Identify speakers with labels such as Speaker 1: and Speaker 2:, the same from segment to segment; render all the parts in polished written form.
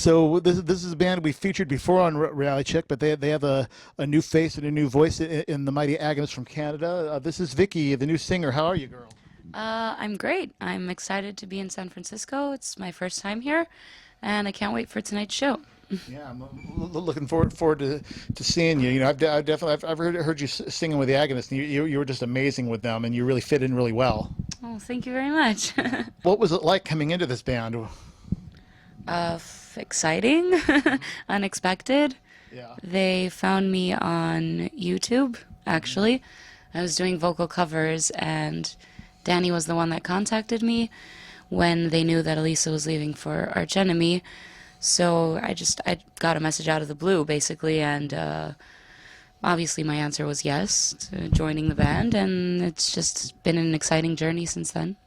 Speaker 1: So this is a band we featured before on Reality Check, but they have a new face and a new voice in the mighty Agonist from Canada. This is Vicky, the new singer. How are you, girl?
Speaker 2: I'm great. I'm excited to be in San Francisco. It's my first time here, and I can't wait for tonight's show.
Speaker 1: Yeah, I'm looking forward to seeing you. You know, I've definitely I've heard you singing with the Agonist, and you were just amazing with them, and you really fit in really well.
Speaker 2: Oh, thank you very much.
Speaker 1: What was it like coming into this band?
Speaker 2: Exciting, unexpected.
Speaker 1: Yeah.
Speaker 2: They found me on YouTube, actually. I was doing vocal covers, and Danny was the one that contacted me when they knew that Elisa was leaving for Arch Enemy. So I got a message out of the blue, basically, and obviously my answer was yes to joining the band, and it's just been an exciting journey since then.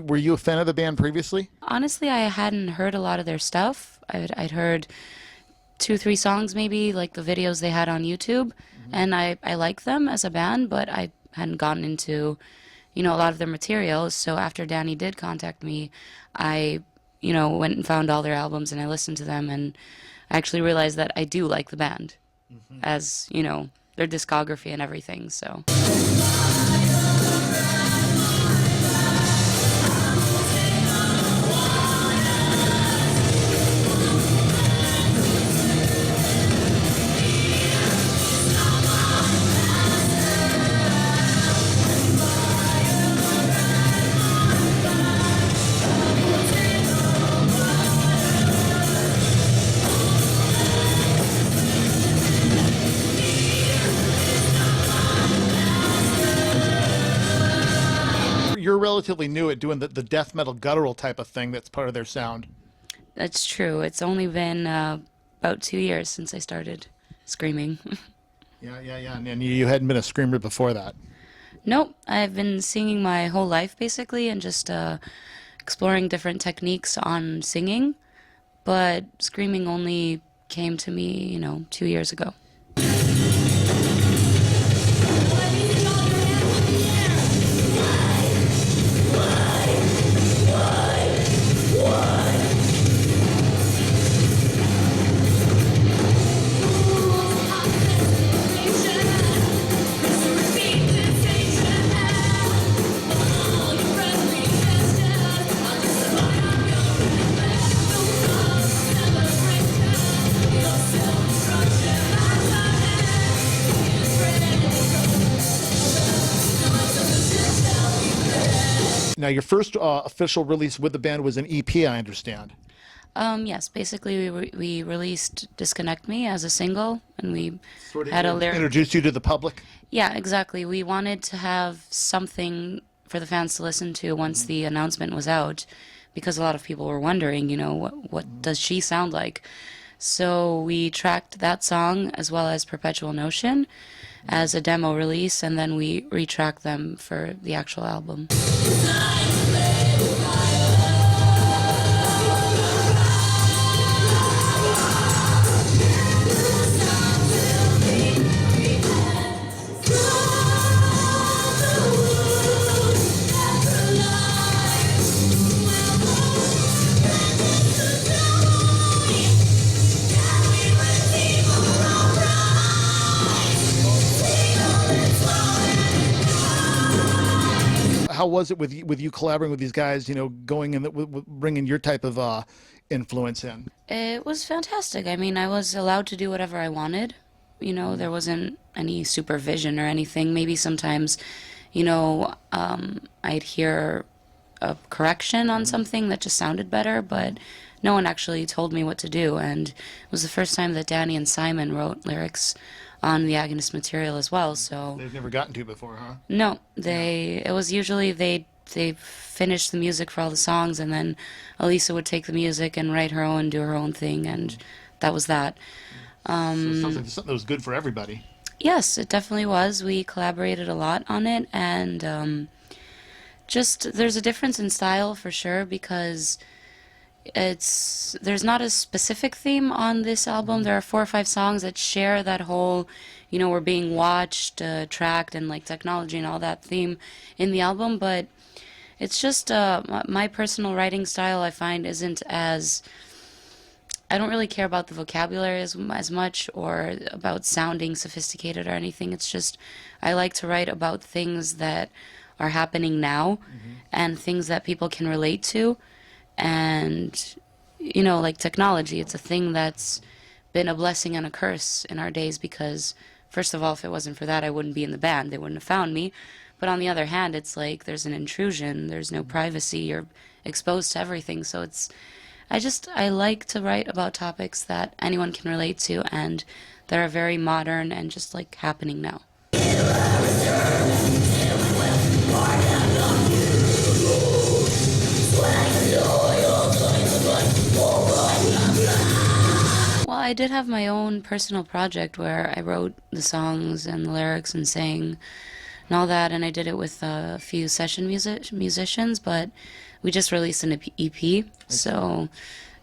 Speaker 1: Were you a fan of the band previously?
Speaker 2: Honestly, I hadn't heard a lot of their stuff. I'd heard two, three songs maybe, like the videos they had on YouTube, and I like them as a band, but I hadn't gotten into, a lot of their material. So after Danny did contact me, I, went and found all their albums and I listened to them, and I actually realized that I do like the band, as, their discography and everything, so.
Speaker 1: You're relatively new at doing the death metal guttural type of thing that's part of their sound.
Speaker 2: That's true. It's only been about 2 years since I started screaming.
Speaker 1: Yeah. And you hadn't been a screamer before that.
Speaker 2: Nope, I've been singing my whole life basically and just exploring different techniques on singing, but screaming only came to me, 2 years ago.
Speaker 1: Now, your first official release with the band was an EP, I understand.
Speaker 2: Yes, basically we released Disconnect Me as a single, and we
Speaker 1: Sort of
Speaker 2: had a lyric.
Speaker 1: introduced you to the public.
Speaker 2: Yeah, exactly. We wanted to have something for the fans to listen to once the announcement was out, because a lot of people were wondering, what does she sound like? So we tracked that song as well as Perpetual Notion as a demo release, and then we retracked them for the actual album.
Speaker 1: How was it with you collaborating with these guys? Going in bringing your type of influence in.
Speaker 2: It was fantastic. I mean, I was allowed to do whatever I wanted. There wasn't any supervision or anything. Maybe sometimes, I'd hear a correction on something that just sounded better, but no one actually told me what to do. And it was the first time that Danny and Simon wrote lyrics on the Agonist material as well. So
Speaker 1: They've never gotten to before, huh?
Speaker 2: no, it was usually they finished the music for all the songs, and then Elisa would take the music and write her own, do her own thing, and that was that.
Speaker 1: So it sounds like something that was good for everybody.
Speaker 2: Yes, it definitely was. We collaborated a lot on it, and Just there's a difference in style for sure because there's not a specific theme on this album. There are 4 or 5 songs that share that whole, we're being watched, tracked, and like technology and all that theme in the album. But it's just my personal writing style. I find isn't as I don't really care about the vocabulary as much or about sounding sophisticated or anything. It's just I like to write about things that are happening now and things that people can relate to. And, like technology, it's a thing that's been a blessing and a curse in our days because, first of all, if it wasn't for that, I wouldn't be in the band. They wouldn't have found me. But on the other hand, it's like there's an intrusion, there's no privacy, you're exposed to everything. So I like to write about topics that anyone can relate to and that are very modern and just like happening now. Well, I did have my own personal project where I wrote the songs and the lyrics and sang and all that, and I did it with a few session musicians, but we just released an EP, so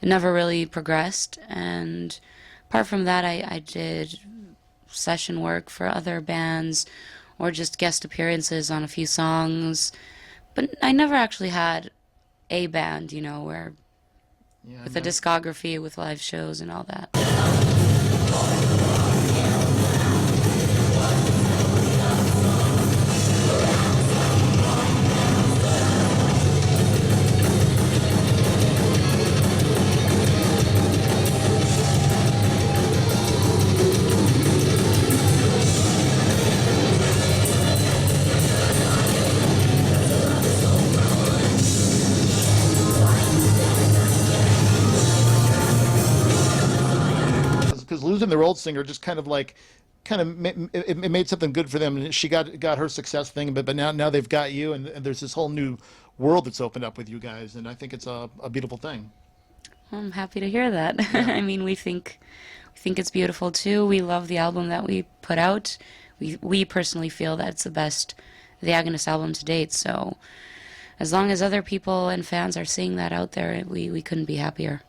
Speaker 2: it never really progressed. And apart from that, I did session work for other bands or just guest appearances on a few songs, but I never actually had a band, where
Speaker 1: Yeah,
Speaker 2: with a discography, with live shows and all that.
Speaker 1: because losing their old singer just it made something good for them. She got her success thing, but now they've got you, and there's this whole new world that's opened up with you guys, and I think it's a beautiful thing.
Speaker 2: I'm happy to hear that.
Speaker 1: Yeah.
Speaker 2: I mean, we think it's beautiful too. We love the album that we put out. We personally feel that it's the Agonist album to date. So as long as other people and fans are seeing that out there, we couldn't be happier.